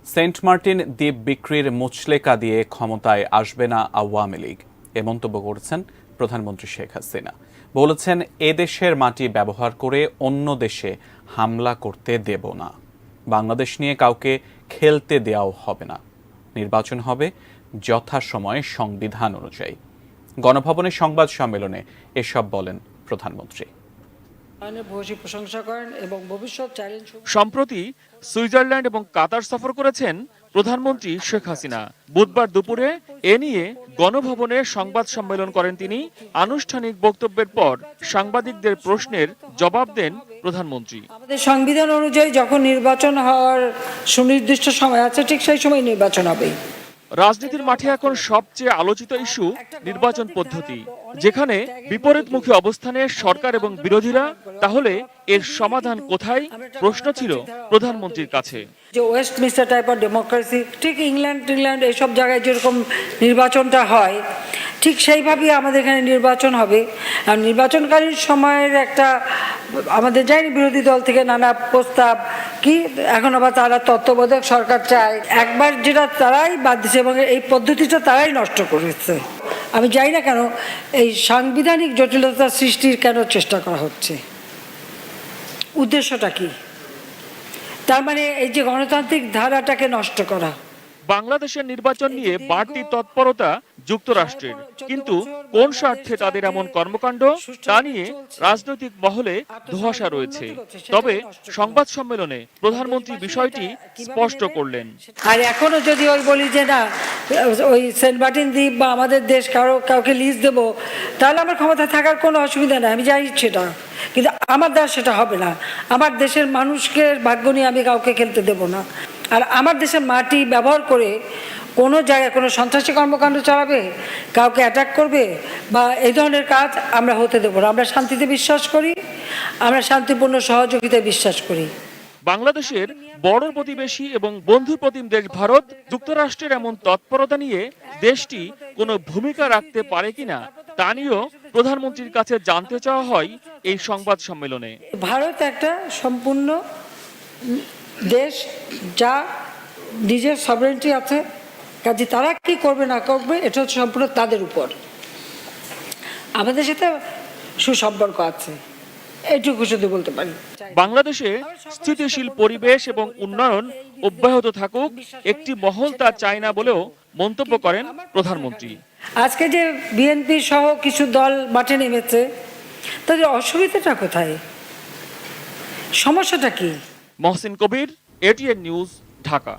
Saint Martin দ্বীপ বিক্রির মুচলেকা দিয়ে ক্ষমতায় আসবে না আওয়ামী লীগ এ মন্তব্য করেছেন প্রধানমন্ত্রী শেখ হাসিনা। বলেছেন, এ দেশের মাটি ব্যবহার করে অন্য দেশে হামলা করতে দেব না। বাংলাদেশ নিয়ে কাউকে খেলতে দেওয়াও হবে না। নির্বাচন হবে যথাসময়ে সংবিধান অনুযায়ী। গণভবনের সংবাদ সম্মেলনে এসব বলেন প্রধানমন্ত্রী। সম্প্রতি সুইজারল্যান্ড এবং কাতার সফর করেছেন প্রধানমন্ত্রী শেখ হাসিনা। বুধবার দুপুরে এ নিয়ে গণভবনে সংবাদ সম্মেলন করেন তিনি। আনুষ্ঠানিক বক্তব্যের পর সাংবাদিকদের প্রশ্নের জবাব দেন প্রধানমন্ত্রী। আমাদের সংবিধান অনুযায়ী যখন নির্বাচন হওয়ার সুনির্দিষ্ট সময় আছে, ঠিক সেই সময় নির্বাচন হবে। রাজনীতির মাঠে এখন সবচেয়ে আলোচিত ইস্যু নির্বাচন পদ্ধতি। যেখানে বিপরীতমুখী অবস্থানে সরকার এবং বিরোধীরা, তাহলে এর সমাধান কোথায়? প্রশ্ন ছিল প্রধানমন্ত্রীর কাছে। যে ওয়েস্টমিনিস্টার টাইপ অফ ডেমোক্রেসি, ঠিক ইংল্যান্ড এইসব জায়গায় যেরকম নির্বাচনটা হয়, ঠিক সেইভাবেই আমাদের এখানে নির্বাচন হবে। আর নির্বাচনকালীন সময়ের একটা আমাদের যায়নি বিরোধী দল থেকে নানা প্রস্তাব, কি এখন আবার তারা তত্ত্বাবধায়ক সরকার চায়। একবার যেটা তারাই বাদ দিচ্ছে এবং এই পদ্ধতিটা তারাই নষ্ট করেছে। আমি জানি না কেন এই সাংবিধানিক জটিলতা সৃষ্টির কেন চেষ্টা করা হচ্ছে, উদ্দেশ্যটা কি? তার মানে এই যে গণতান্ত্রিক ধারাটাকে নষ্ট করা। বাংলাদেশের নির্বাচন নিয়ে বাড়তি তৎপরতা যুক্তরাষ্ট্রের, কিন্তু কোন স্বার্থে তাদের এমন কর্মকাণ্ড তা নিয়ে রাজনৈতিক মহলে ধোঁয়াশা রয়েছে। তবে সংবাদ সম্মেলনে প্রধানমন্ত্রী বিষয়টি স্পষ্ট করলেন। আর এখনো যদি ওই বলি যে না, ওই সেন্ট মার্টিন দ্বীপ বা আমাদের দেশ কাউকে লিজ দেব, তাহলে আমার ক্ষমতা থাকার কোনো অসুবিধা নেই, আমি জানি সেটা। কিন্তু আমার দ্বারা সেটা হবে না। আমার দেশের মানুষকে ভাগ্য নিয়ে আমি কাউকে খেলতে দেব না। আর আমার দেশের মাটি ব্যবহার করে কোনো জায়গায় কোনো সন্ত্রাসী কর্মকাণ্ড চালাবে, কাউকে অ্যাটাক করবে বা এই ধরনের কাজ আমরা হতে দেবো না। আমরা শান্তিতে বিশ্বাস করি, আমরা শান্তিপূর্ণ সহযোগিতায় বিশ্বাস করি। বাংলাদেশের বড় প্রতিবেশী এবং বন্ধু প্রতিম দেশ ভারত যুক্তরাষ্ট্রের এমন তৎপরতা নিয়ে দেশটি কোনো ভূমিকা রাখতে পারে কিনা তা নিয়েও প্রধানমন্ত্রীর কাছে জানতে চাওয়া হয় এই সংবাদ সম্মেলনে। ভারত একটা সম্পূর্ণ দেশ, যা নিজের সভরেন্টি আছে, কাজে তারা কি করবে না করবে এটা হচ্ছে সম্পূর্ণ তাদের উপর। আমাদের সাথে সুসম্পর্ক আছে, এইটুকু শুধু বলতে পারি। বাংলাদেশে স্থিতিশীল পরিবেশ এবং উন্নয়ন অব্যাহত থাকুক, একটি মহল তা চায় না বলেও মন্তব্য করেন প্রধানমন্ত্রী। আজকে যে বিএনপি সহ কিছু দল মাঠে নেমেছে, তাদের অসুবিধাটা কোথায়, সমস্যাটা কি? মহসিন কবির, এটিএন নিউজ, ঢাকা।